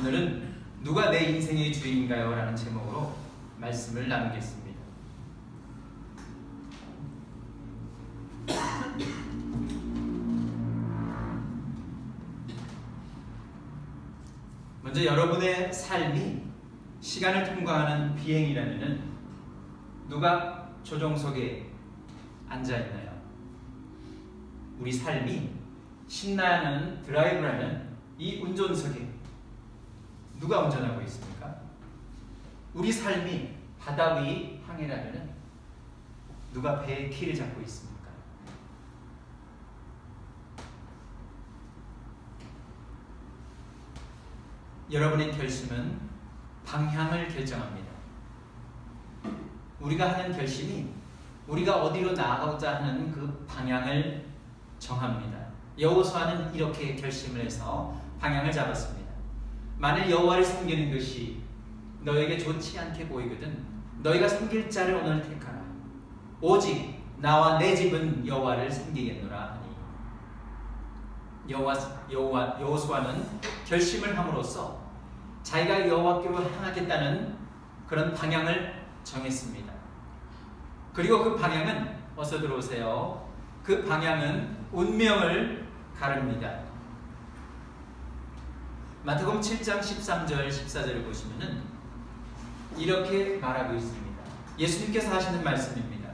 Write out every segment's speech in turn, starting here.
오늘은 누가 내 인생의 주인인가요? 라는 제목으로 말씀을 나누겠습니다. 먼저 여러분의 삶이 시간을 통과하는 비행이라면 누가 조종석에 앉아있나요? 우리 삶이 신나는 드라이브라면 이 운전석에 누가 운전하고 있습니까? 우리 삶이 바다 위 항해라면 누가 배의 키를 잡고 있습니까? 여러분의 결심은 방향을 결정합니다. 우리가 하는 결심이 우리가 어디로 나아가고자 하는 그 방향을 정합니다. 여호수아는 이렇게 결심을 해서 방향을 잡았습니다. 만일 여호와를 섬기는 것이 너에게 좋지 않게 보이거든 너희가 섬길 자를 오늘 택하라. 오직 나와 내 집은 여호와를 섬기겠노라 하니 여호수아는 결심을 함으로써 자기가 여호와께로 향하겠다는 그런 방향을 정했습니다. 그리고 그 방향은 어서 들어오세요. 그 방향은 운명을 가릅니다. 마태복음 7장 13절 14절을 보시면은 이렇게 말하고 있습니다. 예수님께서 하시는 말씀입니다.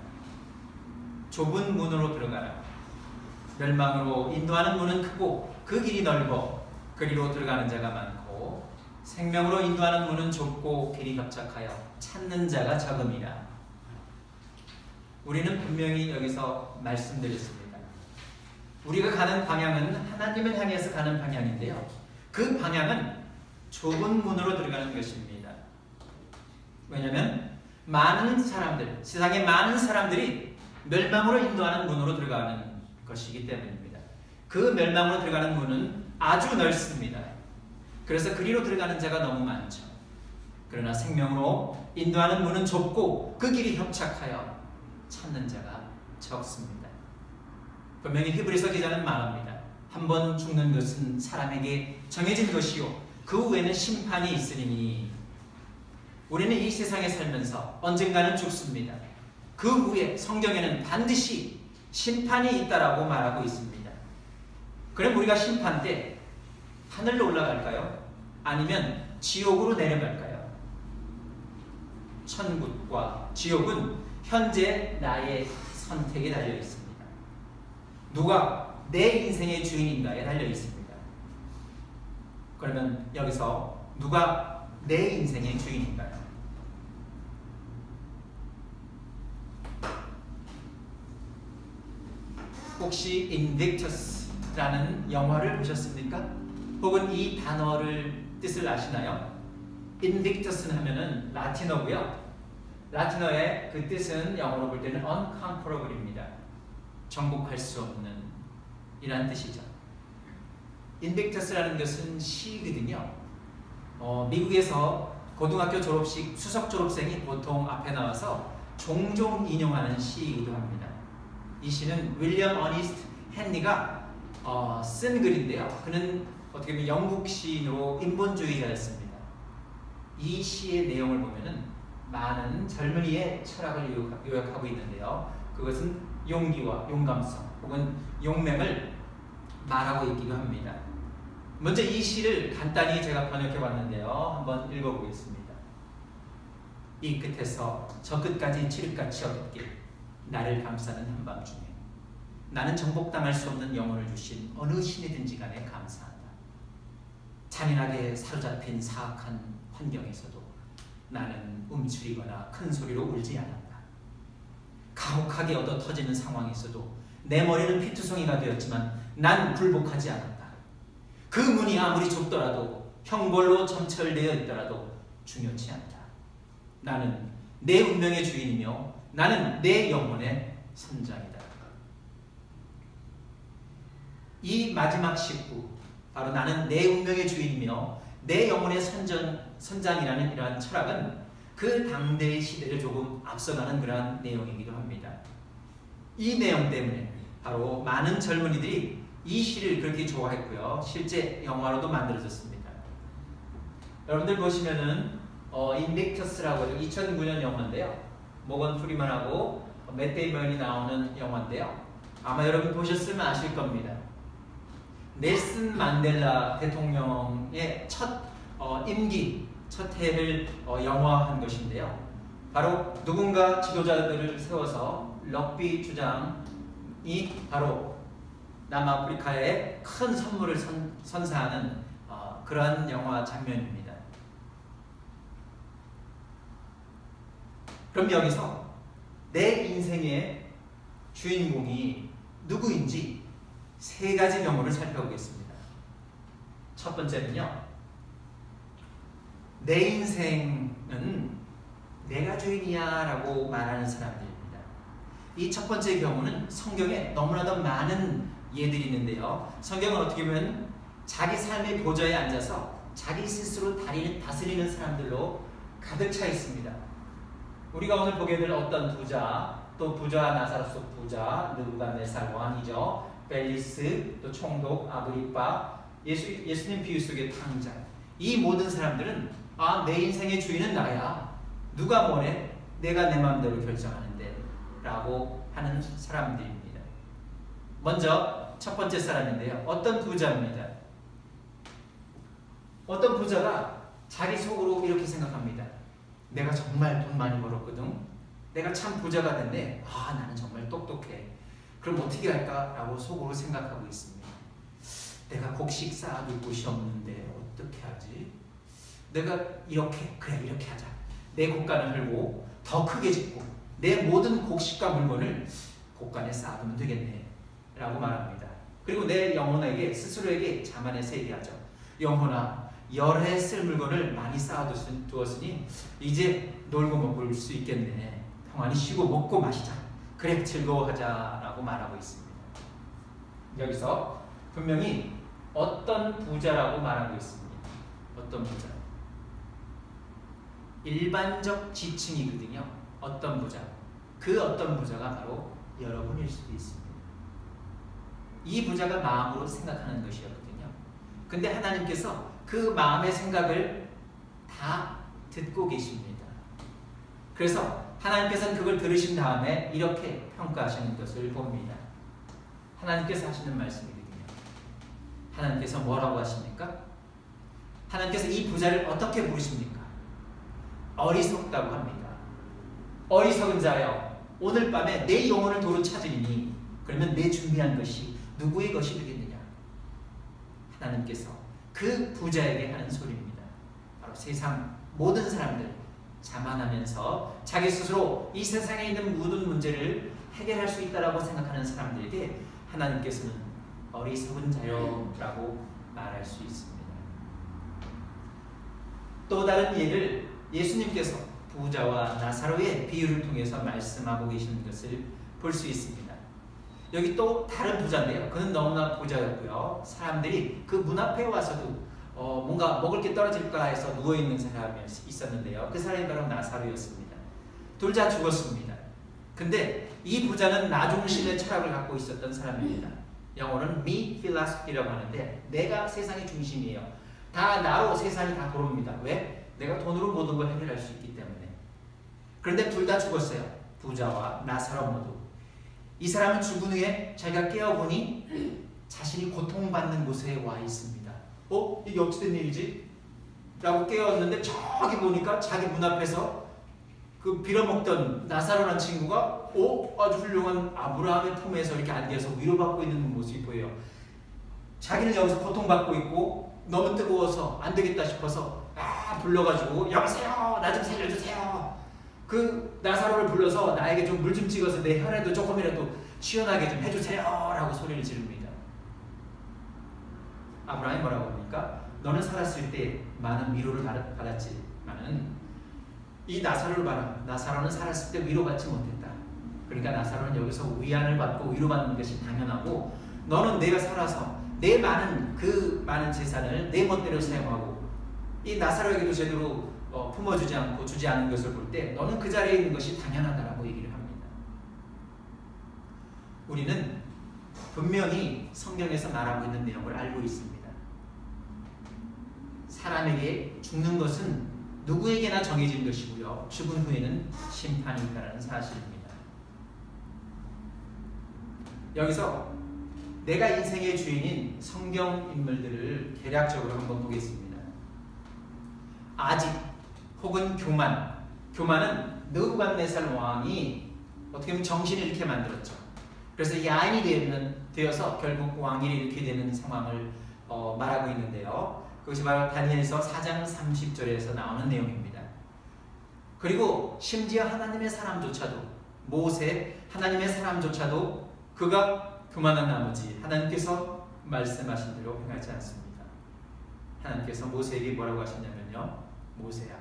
좁은 문으로 들어가라. 멸망으로 인도하는 문은 크고 그 길이 넓어 그리로 들어가는 자가 많고 생명으로 인도하는 문은 좁고 길이 협착하여 찾는 자가 적음이라. 우리는 분명히 여기서 말씀드렸습니다. 우리가 가는 방향은 하나님을 향해서 가는 방향인데요. 그 방향은 좁은 문으로 들어가는 것입니다. 왜냐하면 많은 사람들, 세상에 많은 사람들이 멸망으로 인도하는 문으로 들어가는 것이기 때문입니다. 그 멸망으로 들어가는 문은 아주 넓습니다. 그래서 그리로 들어가는 자가 너무 많죠. 그러나 생명으로 인도하는 문은 좁고 그 길이 협착하여 찾는 자가 적습니다. 분명히 히브리서 기자는 말합니다. 한 번 죽는 것은 사람에게 정해진 것이요 그 후에는 심판이 있으리니. 우리는 이 세상에 살면서 언젠가는 죽습니다. 그 후에 성경에는 반드시 심판이 있다라고 말하고 있습니다. 그럼 우리가 심판 때 하늘로 올라갈까요? 아니면 지옥으로 내려갈까요? 천국과 지옥은 현재 나의 선택에 달려 있습니다. 누가 내 인생의 주인인가에 달려 있습니다. 그러면 여기서 누가 내 인생의 주인인가요? 혹시 인빅터스라는 영화를 보셨습니까? 혹은 이 단어를 뜻을 아시나요? 인빅터스는 하면은 라틴어고요. 라틴어의 그 뜻은 영어로 볼 때는 unconquerable입니다. 정복할 수 없는 이란 뜻이죠. 인빅터스라는 것은 시거든요. 미국에서 고등학교 졸업식 수석 졸업생이 보통 앞에 나와서 종종 인용하는 시이기도 합니다. 이 시는 윌리엄 어니스트 헨리가 쓴 글인데요. 그는 어떻게 보면 영국 시인으로 인본주의자였습니다. 이 시의 내용을 보면은 많은 젊은이의 철학을 요약하고 있는데요. 그것은 용기와 용감성 혹은 용맹을 말하고 있기도 합니다. 먼저 이 시를 간단히 제가 번역해 봤는데요. 한번 읽어보겠습니다. 이 끝에서 저 끝까지 칠흑같이 어둡게 나를 감싸는 한밤중에 나는 정복당할 수 없는 영혼을 주신 어느 신이든지 간에 감사하다. 잔인하게 사로잡힌 사악한 환경에서도 나는 움츠리거나 큰 소리로 울지 않았다. 가혹하게 얻어 터지는 상황에서도 내 머리는 피투성이가 되었지만 난 굴복하지 않았다. 그 문이 아무리 좁더라도 형벌로 점철되어 있더라도 중요치 않다. 나는 내 운명의 주인이며 나는 내 영혼의 선장이다. 이 마지막 식구, 바로 나는 내 운명의 주인이며 내 영혼의 선장이라는 이러한 철학은 그 당대의 시대를 조금 앞서가는 그러한 내용이기도 합니다. 이 내용 때문에 바로 많은 젊은이들이 이 시를 그렇게 좋아했고요. 실제 영화로도 만들어졌습니다. 여러분들 보시면은 인빅터스라고 2009년 영화인데요. 모건 프리먼하고 맷 데이먼이 나오는 영화인데요. 아마 여러분 보셨으면 아실 겁니다. 넬슨 만델라 대통령의 첫 임기, 첫 해를 영화한 것인데요. 바로 누군가 지도자들을 세워서 럭비 주장이 바로 남아프리카에 큰 선물을 선사하는 그러한 영화 장면입니다. 그럼 여기서 내 인생의 주인공이 누구인지 세 가지 명호를 살펴보겠습니다. 첫 번째는요, 내 인생은 내가 주인이야 라고 말하는 사람들입니다. 이 첫 번째 경우는 성경에 너무나도 많은 예들이 있는데요. 성경은 어떻게 보면 자기 삶의 보좌에 앉아서 자기 스스로 다스리는 사람들로 가득 차 있습니다. 우리가 오늘 보게 될 어떤 부자, 또 부자 나사로스 부자, 느부갓네살 왕이죠. 벨리스, 또 총독 아그리빠, 예수님 비유 속의 탕자. 이 모든 사람들은 내 인생의 주인은 나야. 누가 뭐래? 내가 내 마음대로 결정하는데 라고 하는 사람들입니다. 먼저 첫 번째 사람인데요. 어떤 부자입니다. 어떤 부자가 자기 속으로 이렇게 생각합니다. 내가 정말 돈 많이 벌었거든. 내가 참 부자가 됐네. 나는 정말 똑똑해. 그럼 어떻게 할까? 라고 속으로 생각하고 있습니다. 내가 곡식 쌓아둘 곳이 없는데 어떻게 하지? 내가 이렇게 하자. 내 곡간을 헐고 더 크게 짓고 내 모든 곡식과 물건을 곡간에 쌓아두면 되겠네 라고 말합니다. 그리고 내 영혼에게 스스로에게 자만해서 얘기하죠. 영혼아, 여러 해 쓸 물건을 많이 쌓아두었으니 이제 놀고 먹을 수 있겠네. 평안히 쉬고 먹고 마시자. 그래, 즐거워하자 라고 말하고 있습니다. 여기서 분명히 어떤 부자라고 말하고 있습니다. 어떤 부자? 일반적 지층이거든요. 어떤 부자? 그 어떤 부자가 바로 여러분일 수도 있습니다. 이 부자가 마음으로 생각하는 것이었거든요. 근데 하나님께서 그 마음의 생각을 다 듣고 계십니다. 그래서 하나님께서는 그걸 들으신 다음에 이렇게 평가하시는 것을 봅니다. 하나님께서 하시는 말씀이거든요. 하나님께서 뭐라고 하십니까? 하나님께서 이 부자를 어떻게 부르십니까? 어리석다고 합니다. 어리석은 자여, 오늘 밤에 내 영혼을 도로 찾으리니 그러면 내 준비한 것이 누구의 것이 되겠느냐? 하나님께서 그 부자에게 하는 소리입니다. 바로 세상 모든 사람들 자만하면서 자기 스스로 이 세상에 있는 모든 문제를 해결할 수 있다고 생각하는 사람들에게 하나님께서는 어리석은 자여라고 말할 수 있습니다. 또 다른 예를 예수님께서 부자와 나사로의 비유를 통해서 말씀하고 계시는 것을 볼 수 있습니다. 여기 또 다른 부자인데요. 그는 너무나 부자였고요. 사람들이 그 문 앞에 와서도 뭔가 먹을 게 떨어질까 해서 누워있는 사람이 있었는데요. 그 사람이 바로 나사로였습니다. 둘 다 죽었습니다. 근데 이 부자는 나중심의 철학을 갖고 있었던 사람입니다. 영어로는 me philosophy라고 하는데 내가 세상의 중심이에요. 다 나로 세상이 다 돌아옵니다. 왜? 내가 돈으로 모든 걸 해결할 수 있기 때문에. 그런데 둘 다 죽었어요. 부자와 나사로 모두. 이 사람은 죽은 후에 자기가 깨어보니 자신이 고통받는 곳에 와 있습니다. 이게 어찌된 일이지? 라고 깨었는데 저기 보니까 자기 문 앞에서 그 빌어먹던 나사로라는 친구가 아주 훌륭한 아브라함의 품에서 이렇게 앉아서 위로받고 있는 모습이 보여요. 자기는 여기서 고통받고 있고 너무 뜨거워서 안 되겠다 싶어서 불러가지고 여보세요, 나 좀 살려주세요. 그 나사로를 불러서 나에게 좀 물 좀 찍어서 내 혈에도 조금이라도 시원하게 좀 해주세요 라고 소리를 지릅니다. 아브라함이 뭐라고 합니까? 너는 살았을 때 많은 위로를 받았지만은 이 나사로를 봐라. 나사로는 살았을 때 위로받지 못했다. 그러니까 나사로는 여기서 위안을 받고 위로받는 것이 당연하고 너는 내가 살아서 내 많은 재산을 내 멋대로 사용하고 이 나사로에게도 제대로 품어주지 않고 주지 않은 것을 볼 때 너는 그 자리에 있는 것이 당연하다라고 얘기를 합니다. 우리는 분명히 성경에서 말하고 있는 내용을 알고 있습니다. 사람에게 죽는 것은 누구에게나 정해진 것이고요. 죽은 후에는 심판이 있다는 사실입니다. 여기서 내가 인생의 주인인 성경 인물들을 개략적으로 한번 보겠습니다. 아집 혹은 교만. 교만은 느부갓네살 왕이 어떻게 보면 정신을 잃게 만들었죠. 그래서 야인이 되어서 결국 왕위를 잃게 되는 상황을 말하고 있는데요. 그것이 바로 다니엘서 4장 30절에서 나오는 내용입니다. 그리고 심지어 하나님의 사람조차도, 모세 하나님의 사람조차도 그가 교만한 나머지 하나님께서 말씀하신 대로 행하지 않습니다. 하나님께서 모세에게 뭐라고 하셨냐면요, 모세야,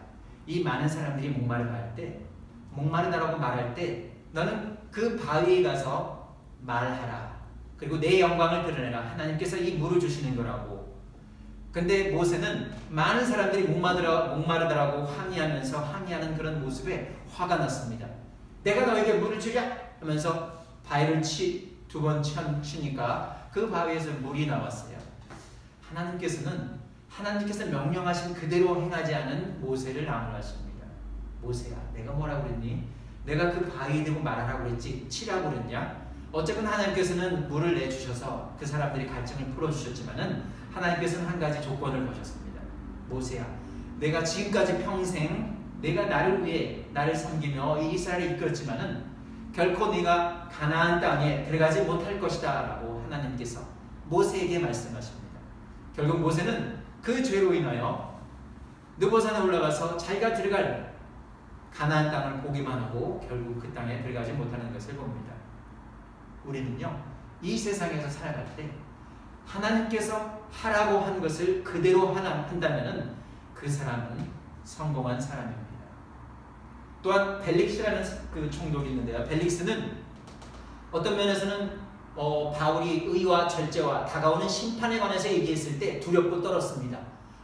이 많은 사람들이 목마르다라고 말할 때 너는 그 바위에 가서 말하라. 그리고 내 영광을 드러내라. 하나님께서 이 물을 주시는 거라고. 근데 모세는 많은 사람들이 목마르다라고 항의하는 그런 모습에 화가 났습니다. 내가 너에게 물을 주랴 하면서 바위를 두 번 치니까 그 바위에서 물이 나왔어요. 하나님께서 명령하신 그대로 행하지 않은 모세를 나무라십니다. 모세야, 내가 뭐라고 그랬니? 내가 그 바위에 대고 말하라고 그랬지, 치라고 그랬냐? 어쨌든 하나님께서는 물을 내주셔서 그 사람들이 갈증을 풀어주셨지만은 하나님께서는 한 가지 조건을 거셨습니다. 모세야, 내가 지금까지 평생 내가 나를 위해 나를 섬기며 이 이스라엘을 이끌었지만은 결코 네가 가나안 땅에 들어가지 못할 것이다 라고 하나님께서 모세에게 말씀하십니다. 결국 모세는 그 죄로 인하여 느보산에 올라가서 자기가 들어갈 가나안 땅을 보기만 하고 결국 그 땅에 들어가지 못하는 것을 봅니다. 우리는요, 이 세상에서 살아갈 때 하나님께서 하라고 한 것을 그대로 한다면 그 사람은 성공한 사람입니다. 또한 벨릭스라는 그 총독이 있는데요. 벨릭스는 어떤 면에서는 바울이 의와 절제와 다가오는 심판에 관해서 얘기했을 때 두렵고 떨었습니다.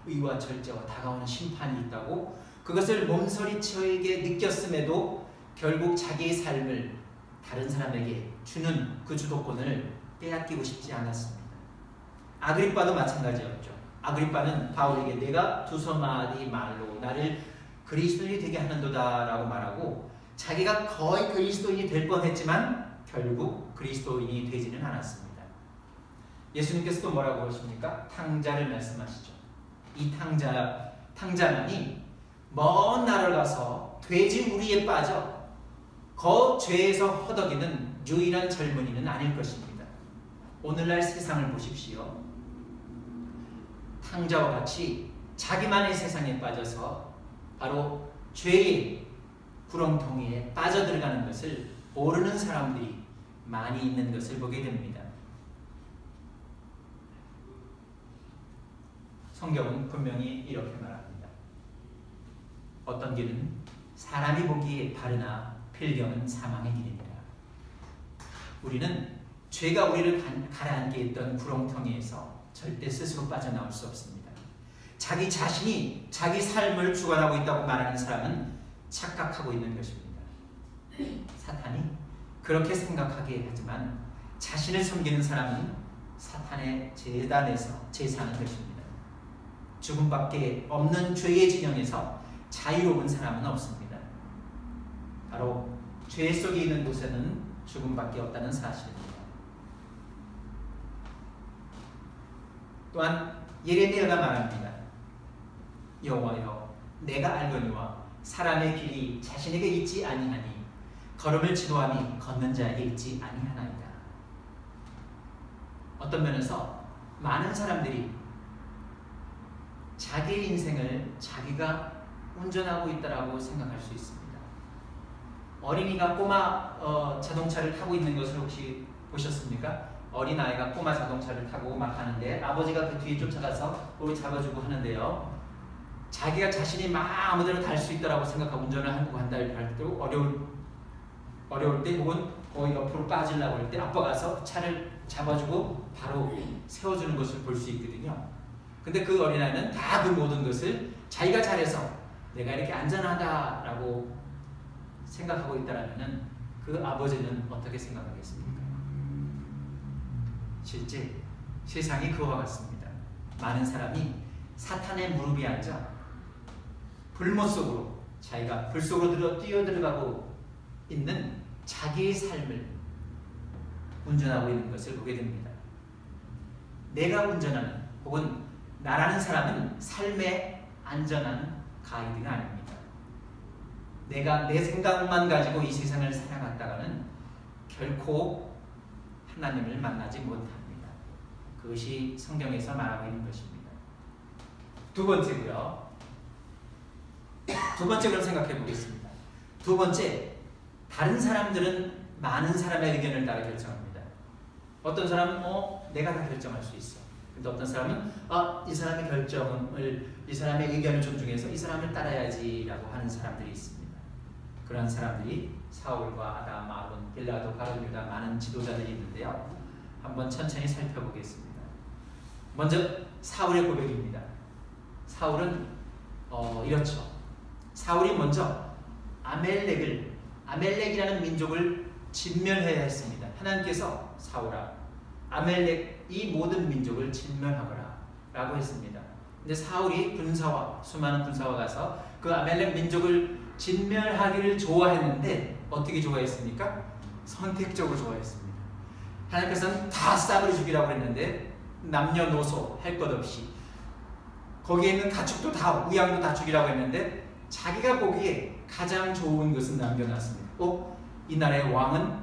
의와 절제와 다가오는 심판이 있다고 그것을 몸서리쳐에게 느꼈음에도 결국 자기의 삶을 다른 사람에게 주는 그 주도권을 빼앗기고 싶지 않았습니다. 아그리빠도 마찬가지였죠. 아그리빠는 바울에게 내가 두서 마디 말로 나를 그리스도인이 되게 하는도다 라고 말하고 자기가 거의 그리스도인이 될 뻔했지만 결국 그리스도인이 되지는 않았습니다. 예수님께서도 뭐라고 하십니까? 탕자를 말씀하시죠. 이 탕자만이 먼 나라를 가서 돼지 우리에 빠져 그 죄에서 허덕이는 유일한 젊은이는 아닐 것입니다. 오늘날 세상을 보십시오. 탕자와 같이 자기만의 세상에 빠져서 바로 죄의 구렁텅이에 빠져들어가는 것을 모르는 사람들이 많이 있는 것을 보게 됩니다. 성경은 분명히 이렇게 말합니다. 어떤 길은 사람이 보기에 바르나 필경은 사망의 길이니라. 우리는 죄가 우리를 가라앉게 했던 구렁텅이에서 절대 스스로 빠져나올 수 없습니다. 자기 자신이 자기 삶을 주관하고 있다고 말하는 사람은 착각하고 있는 것입니다. 사탄이 그렇게 생각하게 하지만 자신을 섬기는 사람은 사탄의 재단에서 제사하는 것입니다. 죽음밖에 없는 죄의 진영에서 자유로운 사람은 없습니다. 바로 죄 속에 있는 곳에는 죽음밖에 없다는 사실입니다. 또한 예레미야가 말합니다. 여호와여, 내가 알거니와 사람의 길이 자신에게 있지 아니하니 걸음을 지도함이 걷는 자에게 있지 아니하나이다. 어떤 면에서 많은 사람들이 자기의 인생을 자기가 운전하고 있다라고 생각할 수 있습니다. 어린이가 꼬마 자동차를 타고 있는 것을 혹시 보셨습니까? 어린아이가 꼬마 자동차를 타고 막 가는데 아버지가 그 뒤에 쫓아가서 그걸 잡아주고 하는데요. 자기가 자신이 막 아무데나 달 수 있다라고 생각하고 운전을 하고 간다 할 때도 어려울 때 혹은 거의 옆으로 빠지려고 할 때 아빠가 가서 차를 잡아주고 바로 세워주는 것을 볼 수 있거든요. 근데 그 어린아이는 다 그 모든 것을 자기가 잘해서 내가 이렇게 안전하다라고 생각하고 있다라면 그 아버지는 어떻게 생각하겠습니까? 실제 세상이 그와 같습니다. 많은 사람이 사탄의 무릎이 앉아 불못 속으로 자기가 불 속으로 뛰어들어가고 있는 자기의 삶을 운전하고 있는 것을 보게 됩니다. 내가 운전하는 혹은 나라는 사람은 삶의 안전한 가이드가 아닙니다. 내가 내 생각만 가지고 이 세상을 살아갔다가는 결코 하나님을 만나지 못합니다. 그것이 성경에서 말하고 있는 것입니다. 두 번째고요. 두 번째로 생각해 보겠습니다. 두 번째, 다른 사람들은 많은 사람의 의견을 따라 결정합니다. 어떤 사람은 내가 다 결정할 수 있어. 근데 어떤 사람은 이 사람의 결정을, 이 사람의 의견을 존중해서 이 사람을 따라야지라고 하는 사람들이 있습니다. 그런 사람들이 사울과 아담, 아론, 빌라도, 가룟, 유다 많은 지도자들이 있는데요. 한번 천천히 살펴보겠습니다. 먼저 사울의 고백입니다. 사울은 이렇죠. 사울이 먼저 아멜렉이라는 민족을 진멸해야 했습니다. 하나님께서 사울아, 아멜렉 이 모든 민족을 진멸하거라 라고 했습니다. 근데 사울이 수많은 군사와 가서 그 아멜렉 민족을 진멸하기를 좋아했는데 어떻게 좋아했습니까? 선택적으로 좋아했습니다. 하나님께서는 다 싸그리 죽이라고 했는데 남녀노소 할 것 없이 거기에 있는 가축도 다, 우양도 다 죽이라고 했는데 자기가 보기에 가장 좋은 것은 남겨놨습니다. 이 나라의 왕은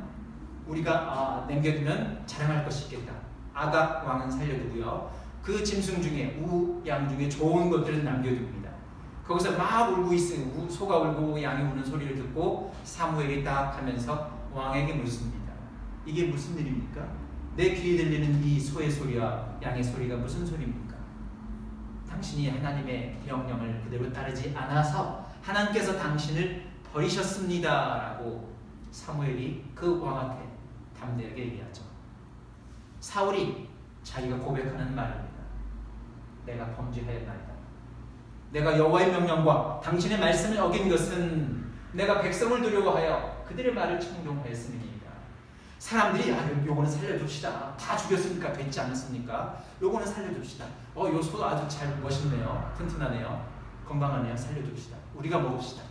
우리가 남겨두면 자랑할 것이 있겠다. 아각 왕은 살려두고요. 그 짐승 중에 우양 중에 좋은 것들은 남겨둡니다. 거기서 막 울고 있어요. 소가 울고 양이 우는 소리를 듣고 사무엘이 딱 하면서 왕에게 묻습니다. 이게 무슨 일입니까? 내 귀에 들리는 이 소의 소리와 양의 소리가 무슨 소리입니까? 당신이 하나님의 명령을 그대로 따르지 않아서 하나님께서 당신을 버리셨습니다 라고 사무엘이 그 왕한테 담대하게 얘기하죠. 사울이 자기가 고백하는 말입니다. 내가 범죄하였나이다. 내가 여호와의 명령과 당신의 말씀을 어긴 것은 내가 백성을 두려워하여 그들의 말을 청종하였음이니이다. 사람들이 요거는 살려줍시다. 다 죽였으니까 됐지 않았습니까? 요거는 살려줍시다. 요 소 아주 잘 멋있네요. 튼튼하네요. 건강하네요. 살려줍시다. 우리가 먹읍시다.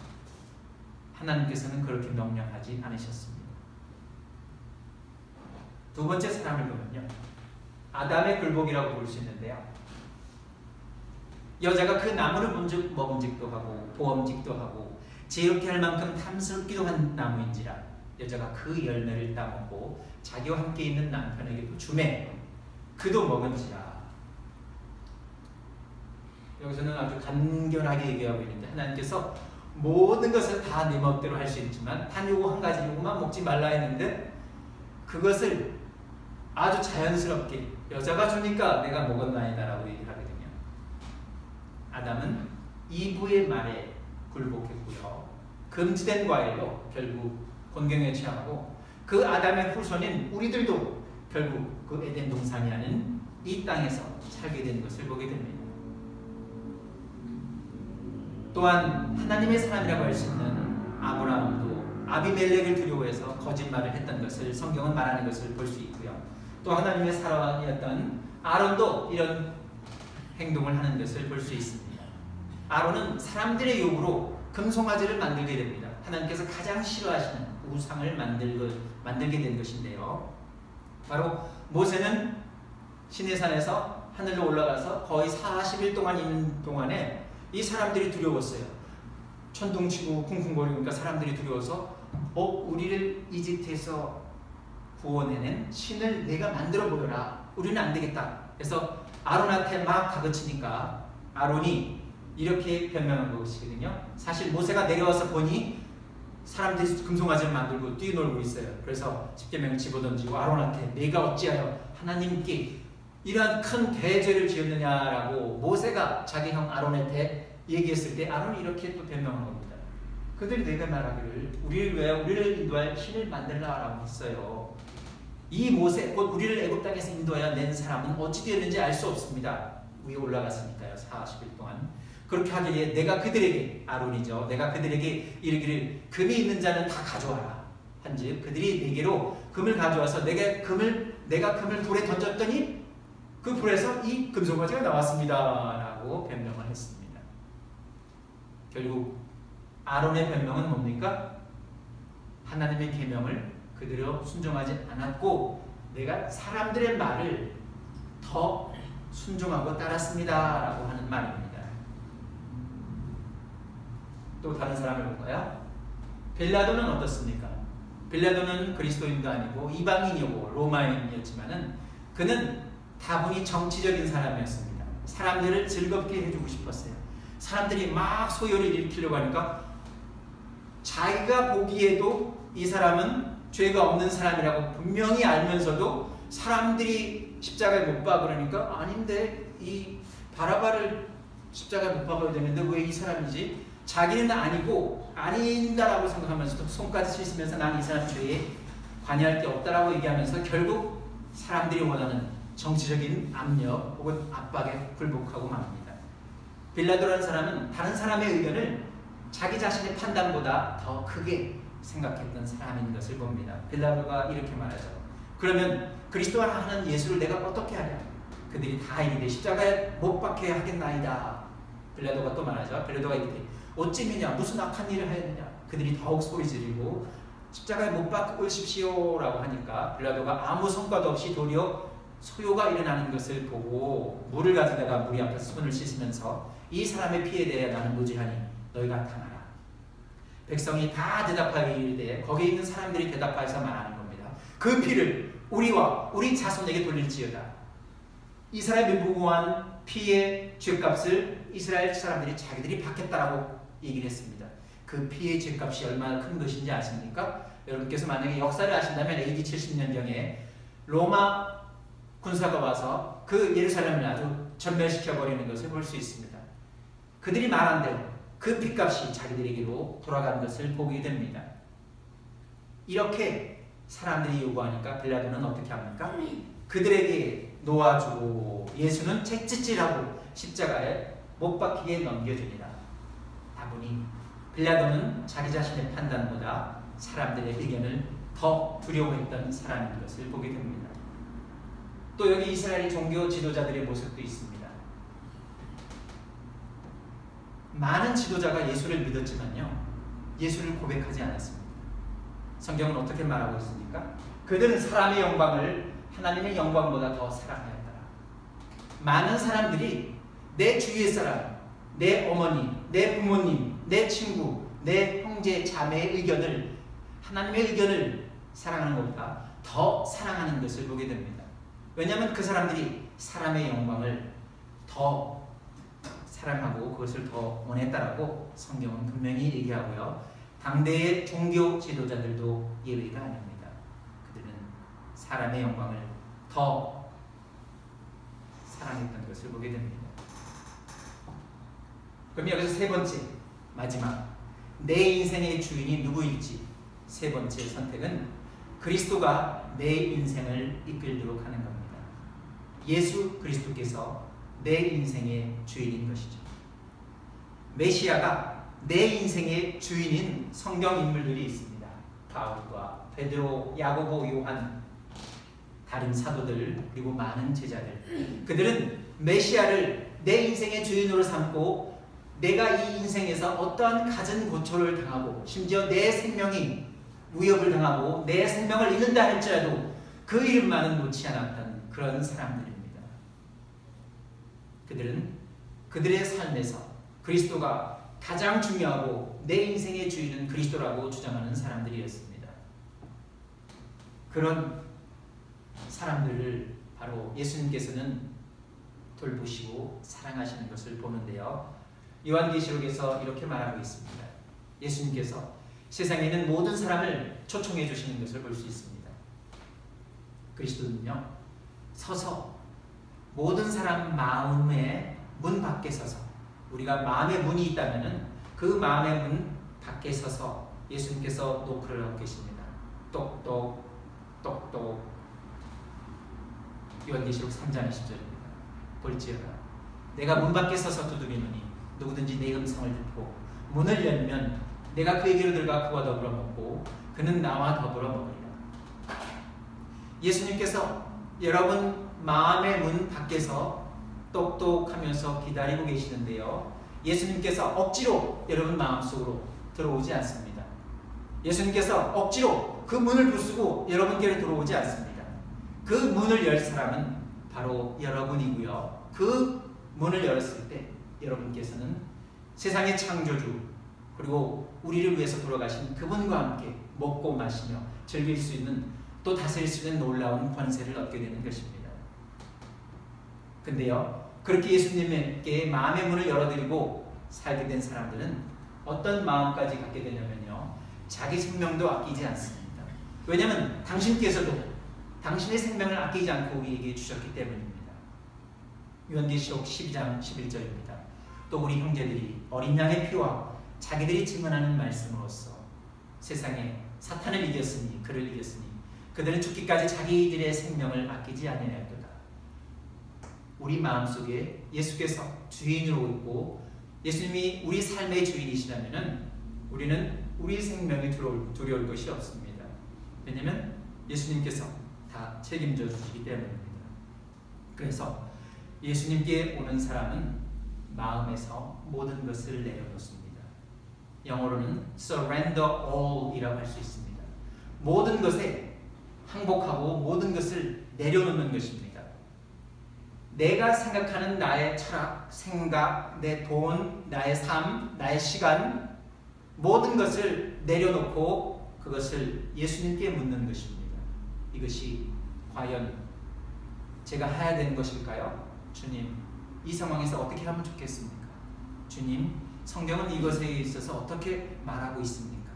하나님께서는 그렇게 명령하지 않으셨습니다. 두 번째 사람을 보면요. 아담의 굴복이라고 볼 수 있는데요. 여자가 그 나무를 먹음직도 하고 보험직도 하고 지혜롭게 할 만큼 탐스럽기도 한 나무인지라 여자가 그 열매를 따먹고 자기와 함께 있는 남편에게도 주매 그도 먹은지라. 여기서는 아주 간결하게 얘기하고 있는데 하나님께서 모든 것을 다 네 멋대로 할 수 있지만 단 요거 한 가지 요거만 먹지 말라 했는데 그것을 아주 자연스럽게 여자가 주니까 내가 먹었나이다 라고 얘기를 하거든요. 아담은 이브의 말에 굴복했고요. 금지된 과일로 결국 곤경에 취하고 그 아담의 후손인 우리들도 결국 그 에덴 동산이 아닌 이 땅에서 살게 된 것을 보게 됩니다. 또한 하나님의 사람이라고 할 수 있는 아브라함도 아비멜렉을 두려워해서 거짓말을 했던 것을 성경은 말하는 것을 볼 수 있고요. 또 하나님의 사람이었던 아론도 이런 행동을 하는 것을 볼 수 있습니다. 아론은 사람들의 요구로 금송아지를 만들게 됩니다. 하나님께서 가장 싫어하시는 우상을 만들게 된 것인데요. 바로 모세는 시내산에서 하늘로 올라가서 거의 40일 동안 있는 동안에 이 사람들이 두려웠어요. 천둥치고 쿵쿵거리니까 사람들이 두려워서 우리를 이집트에서 구원해낸 신을 내가 만들어 보여라. 우리는 안 되겠다. 그래서 아론한테 막 다그치니까 아론이 이렇게 변명한 것이거든요. 사실 모세가 내려와서 보니 사람들이 금송아지를 만들고 뛰어놀고 있어요. 그래서 십계명을 집어던지고 아론한테 내가 어찌하여 하나님께 이러한 큰 대죄를 지었느냐라고 모세가 자기 형 아론한테 얘기했을 때 아론이 이렇게 또 변명한 겁니다. 그들이 내가 말하기를 우리를 인도할 신을 만들라라고 했어요. 이 모세 곧 우리를 애굽 땅에서 인도하여 낸 사람은 어찌 되었는지 알 수 없습니다. 위에 올라갔으니까요. 40일 동안 그렇게 하기에 내가 그들에게 아론이죠. 내가 그들에게 이르기를 금이 있는 자는 다 가져와라 한즉 그들이 내게로 금을 가져와서 내가 금을 불에 던졌더니 그 불에서 이 금송아지가 나왔습니다 라고 라고 변명을 했습니다. 결국 아론의 변명은 뭡니까? 하나님의 계명을 그대로 순종하지 않았고 내가 사람들의 말을 더 순종하고 따랐습니다 라고 하는 말입니다. 또 다른 사람을 볼까요? 빌라도는 어떻습니까? 빌라도는 그리스도인도 아니고 이방인이고 로마인이었지만은 그는 다분히 정치적인 사람이었습니다. 사람들을 즐겁게 해주고 싶었어요. 사람들이 막 소요를 일으키려고 하니까 자기가 보기에도 이 사람은 죄가 없는 사람이라고 분명히 알면서도 사람들이 십자가에 못 박아 그러니까 아닌데 이 바라바를 십자가에 못 박아야 되는데 왜 이 사람이지? 자기는 아니고 아닌다라고 생각하면서도 손까지 씻으면서 난 이 사람 죄에 관여할 게 없다라고 얘기하면서 결국 사람들이 원하는 정치적인 압력 혹은 압박에 굴복하고 맙니다. 빌라도라는 사람은 다른 사람의 의견을 자기 자신의 판단보다 더 크게 생각했던 사람인 것을 봅니다. 빌라도가 이렇게 말하죠. 그러면 그리스도라 하는 예수를 내가 어떻게 하랴? 그들이 다 이르되 십자가에 못 박게 하겠나이다. 빌라도가 또 말하죠. 빌라도가 이르되 어찌미냐 무슨 악한 일을 하였느냐? 그들이 더욱 소리 지르고 십자가에 못 박으십시오 라고 하니까 빌라도가 아무 성과도 없이 도리어 소요가 일어나는 것을 보고 물을 가져다가 무리 앞에서 손을 씻으면서 이 사람의 피에 대해 나는 무죄하니 너희가 당하라. 백성이 다 대답하여 이르되 거기에 있는 사람들이 대답하여서 말하는 겁니다. 그 피를 우리와 우리 자손에게 돌릴지어다. 이 사람의 무고한 피의 죗값을 이스라엘 사람들이 자기들이 받겠다라고 얘기를 했습니다. 그 피의 죗값이 얼마나 큰 것인지 아십니까? 여러분께서 만약에 역사를 아신다면 AD 70년경에 로마 군사가 와서 그 예루살렘을 아주 전멸시켜버리는 것을 볼 수 있습니다. 그들이 말한 대로 그 핏값이 자기들에게로 돌아간 것을 보게 됩니다. 이렇게 사람들이 요구하니까 빌라도는 어떻게 합니까? 그들에게 놓아주고 예수는 채찍질하고 십자가에 못 박히게 넘겨줍니다. 다분히 빌라도는 자기 자신의 판단보다 사람들의 의견을 더 두려워했던 사람인 것을 보게 됩니다. 또 여기 이스라엘 종교 지도자들의 모습도 있습니다. 많은 지도자가 예수를 믿었지만요, 예수를 고백하지 않았습니다. 성경은 어떻게 말하고 있습니까? 그들은 사람의 영광을 하나님의 영광보다 더 사랑하였더라. 많은 사람들이 내 주위의 사람, 내 어머니, 내 부모님, 내 친구, 내 형제, 자매의 의견을, 하나님의 의견을 사랑하는 것보다 더 사랑하는 것을 보게 됩니다. 왜냐하면 그 사람들이 사람의 영광을 더 사랑하고 그것을 더 원했다라고 성경은 분명히 얘기하고요. 당대의 종교 지도자들도 예외가 아닙니다. 그들은 사람의 영광을 더 사랑했던 것을 보게 됩니다. 그럼 여기서 세 번째, 마지막, 내 인생의 주인이 누구일지 세 번째 선택은 그리스도가 내 인생을 이끌도록 하는 겁니다. 예수 그리스도께서 내 인생의 주인인 것이죠. 메시아가 내 인생의 주인인 성경 인물들이 있습니다. 바울과 베드로, 야고보, 요한, 다른 사도들, 그리고 많은 제자들. 그들은 메시아를 내 인생의 주인으로 삼고 내가 이 인생에서 어떠한 갖은 고초를 당하고 심지어 내 생명이 위협을 당하고 내 생명을 잃는다 할지라도 그 이름만은 놓지 않았던 그런 사람들입니다. 그들은 그들의 삶에서 그리스도가 가장 중요하고 내 인생의 주인은 그리스도라고 주장하는 사람들이었습니다. 그런 사람들을 바로 예수님께서는 돌보시고 사랑하시는 것을 보는데요. 요한계시록에서 이렇게 말하고 있습니다. 예수님께서 세상에 있는 모든 사람을 초청해 주시는 것을 볼 수 있습니다. 그리스도는요, 서서 모든 사람 마음의 문 밖에 서서, 우리가 마음의 문이 있다면 그 마음의 문 밖에 서서 예수님께서 노크를 하고 계십니다. 똑똑 똑똑. 요한계시록 3장 20절입니다. 볼지어다 내가 문 밖에 서서 두드리노니 누구든지 내 음성을 듣고 문을 열면 내가 그에게로 들어가 그와 더불어 먹고 그는 나와 더불어 먹으리라. 예수님께서 여러분 마음의 문 밖에서 똑똑하면서 기다리고 계시는데요. 예수님께서 억지로 여러분 마음속으로 들어오지 않습니다. 예수님께서 억지로 그 문을 부수고 여러분께로 들어오지 않습니다. 그 문을 열 사람은 바로 여러분이고요. 그 문을 열었을 때 여러분께서는 세상의 창조주 그리고 우리를 위해서 돌아가신 그분과 함께 먹고 마시며 즐길 수 있는 또 다스릴 수 있는 놀라운 권세를 얻게 되는 것입니다. 근데요, 그렇게 예수님께 마음의 문을 열어드리고 살게 된 사람들은 어떤 마음까지 갖게 되냐면요, 자기 생명도 아끼지 않습니다. 왜냐하면 당신께서도 당신의 생명을 아끼지 않고 우리에게 주셨기 때문입니다. 요한계시록 12장 11절입니다. 또 우리 형제들이 어린 양의 피와 자기들이 증언하는 말씀으로써 세상에 사탄을 이겼으니 그를 이겼으니 그들은 죽기까지 자기들의 생명을 아끼지 아니하였도다. 우리 마음속에 예수께서 주인으로 있고 예수님이 우리 삶의 주인이시라면 우리는 우리 생명이 두려울 것이 없습니다. 왜냐하면 예수님께서 다 책임져 주시기 때문입니다. 그래서 예수님께 오는 사람은 마음에서 모든 것을 내려놓습니다. 영어로는 surrender all 이라고 할 수 있습니다. 모든 것에 항복하고 모든 것을 내려놓는 것입니다. 내가 생각하는 나의 철학, 생각, 내 돈, 나의 삶, 나의 시간 모든 것을 내려놓고 그것을 예수님께 묻는 것입니다. 이것이 과연 제가 해야 되는 것일까요? 주님, 이 상황에서 어떻게 하면 좋겠습니까? 주님, 성경은 이것에 있어서 어떻게 말하고 있습니까?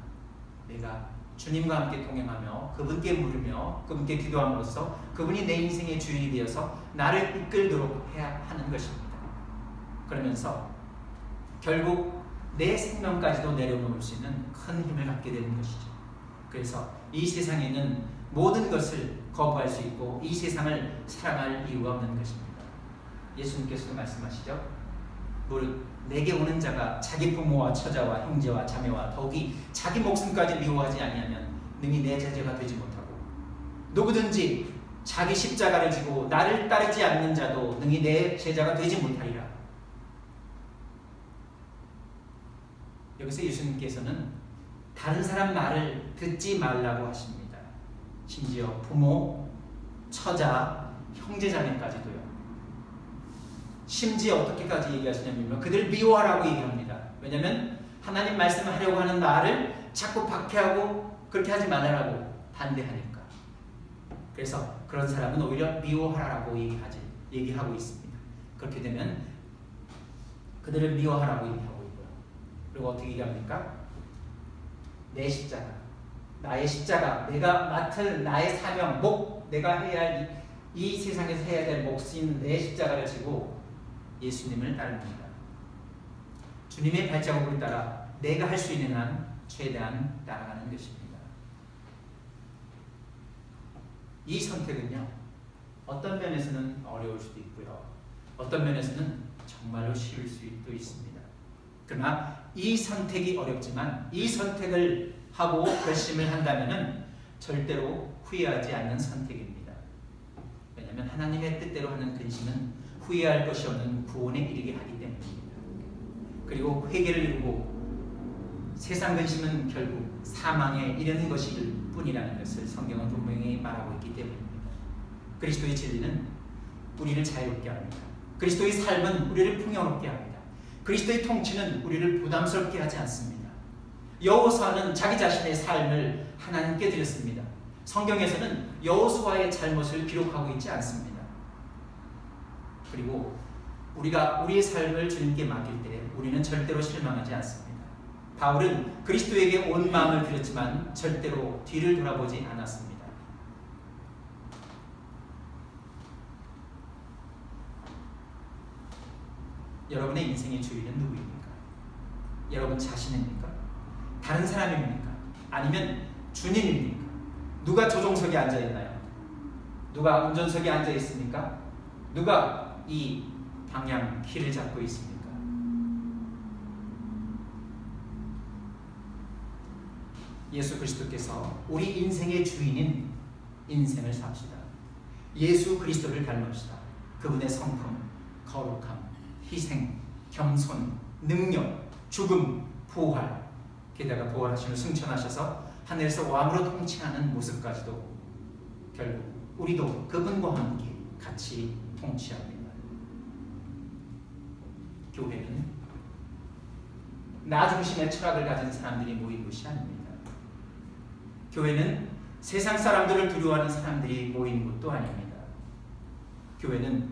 내가 주님과 함께 동행하며 그분께 물으며 그분께 기도함으로써 그분이 내 인생의 주인이 되어서 나를 이끌도록 해야 하는 것입니다. 그러면서 결국 내 생명까지도 내려놓을 수 있는 큰 힘을 갖게 되는 것이죠. 그래서 이 세상에 있는 모든 것을 거부할 수 있고 이 세상을 사랑할 이유가 없는 것입니다. 예수님께서도 말씀하시죠. 무릇 내게 오는 자가 자기 부모와 처자와 형제와 자매와 더욱이 자기 목숨까지 미워하지 아니하면 능히 내 제자가 되지 못하고 누구든지 자기 십자가를 지고 나를 따르지 않는 자도 능히 내 제자가 되지 못하리라. 여기서 예수님께서는 다른 사람 말을 듣지 말라고 하십니다. 심지어 부모, 처자, 형제자매까지도요. 심지어 어떻게까지 얘기하시냐면 그들 미워하라고 얘기합니다. 왜냐하면 하나님 말씀을 하려고 하는 나를 자꾸 박해하고 그렇게 하지 말라고 반대하니까. 그래서 그런 사람은 오히려 미워하라고 얘기하고 있습니다. 그렇게 되면 그들을 미워하라고 얘기하고 있고요. 그리고 어떻게 얘기합니까? 내 십자가, 나의 십자가, 내가 맡을 나의 사명, 내가 해야 할 이 세상에서 해야 될 몫인 내 십자가를 지고 예수님을 따릅니다. 주님의 발자국을 따라 내가 할 수 있는 한 최대한 따라가는 것입니다. 이 선택은요, 어떤 면에서는 어려울 수도 있고요, 어떤 면에서는 정말로 쉬울 수도 있습니다. 그러나 이 선택이 어렵지만 이 선택을 하고 결심을 한다면 절대로 후회하지 않는 선택입니다. 왜냐하면 하나님의 뜻대로 하는 근심은 후회할 것이 없는 구원에 이르게 하기 때문입니다. 그리고 회개를 이루고 세상 근심은 결국 사망에 이르는 것일 뿐이라는 것을 성경은 분명히 말하고 있기 때문입니다. 그리스도의 진리는 우리를 자유롭게 합니다. 그리스도의 삶은 우리를 풍요롭게 합니다. 그리스도의 통치는 우리를 부담스럽게 하지 않습니다. 여호수아는 자기 자신의 삶을 하나님께 드렸습니다. 성경에서는 여호수아의 잘못을 기록하고 있지 않습니다. 그리고 우리가 우리의 삶을 주님께 맡길 때 우리는 절대로 실망하지 않습니다. 바울은 그리스도에게 온 마음을 드렸지만 절대로 뒤를 돌아보지 않았습니다. 여러분의 인생의 주인은 누구입니까? 여러분 자신입니까? 다른 사람입니까? 아니면 주님입니까? 누가 조종석에 앉아있나요? 누가 운전석에 앉아있습니까? 누가 이 방향 키를 잡고 있습니까? 예수 그리스도께서 우리 인생의 주인인 인생을 삽시다. 예수 그리스도를 닮읍시다. 그분의 성품, 거룩함, 희생, 겸손, 능력, 죽음, 부활, 게다가 부활하시고 승천하셔서 하늘에서 왕으로 통치하는 모습까지도 결국 우리도 그분과 함께 같이 통치합니다. 교회는 나 중심의 철학을 가진 사람들이 모인 곳이 아닙니다. 교회는 세상 사람들을 두려워하는 사람들이 모인 곳도 아닙니다. 교회는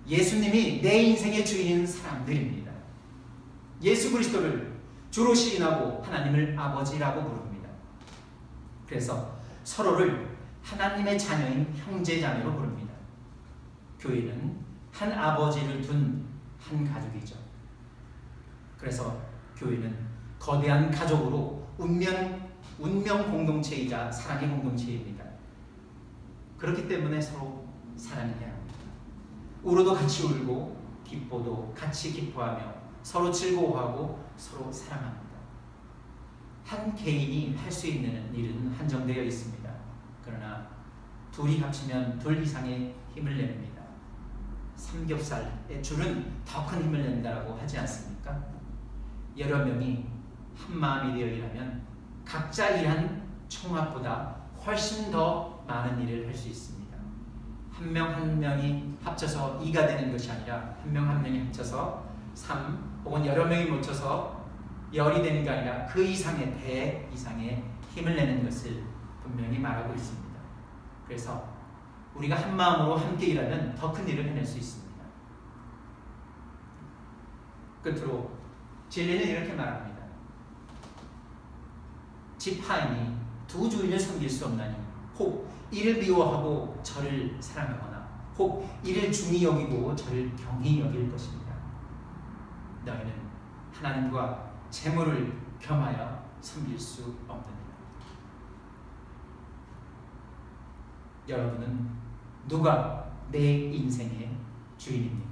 예수님이 내 인생의 주인인 사람들입니다. 예수 그리스도를 주로 시인하고 하나님을 아버지라고 부릅니다. 그래서 서로를 하나님의 자녀인 형제자매로 부릅니다. 교회는 한 아버지를 둔 한 가족이죠. 그래서 교회는 거대한 가족으로 운명 공동체이자 사랑의 공동체입니다. 그렇기 때문에 서로 사랑해야 합니다. 울어도 같이 울고 기뻐도 같이 기뻐하며 서로 즐거워하고 서로 사랑합니다. 한 개인이 할 수 있는 일은 한정되어 있습니다. 그러나 둘이 합치면 둘 이상의 힘을 냅니다. 삼겹살의 줄은 더 큰 힘을 낸다고 하지 않습니까? 여러 명이 한 마음이 되어 일하면 각자 일한 총합보다 훨씬 더 많은 일을 할 수 있습니다. 한 명 한 명이 합쳐서 2가 되는 것이 아니라 한 명 한 명이 합쳐서 3 혹은 여러 명이 뭉쳐서 열이 되는 게 아니라 그 이상의 배 이상의 힘을 내는 것을 분명히 말하고 있습니다. 그래서 우리가 한 마음으로 함께 일하면 더 큰 일을 해낼 수 있습니다. 끝으로 진리는 이렇게 말합니다. 집 하인이 두 주인을 섬길 수 없나니 혹 이를 미워하고 저를 사랑하거나 혹 이를 중히 여기고 저를 경히 여길 것입니다. 너희는 하나님과 재물을 겸하여 섬길 수 없느니라. 여러분은 누가 내 인생의 주인입니까?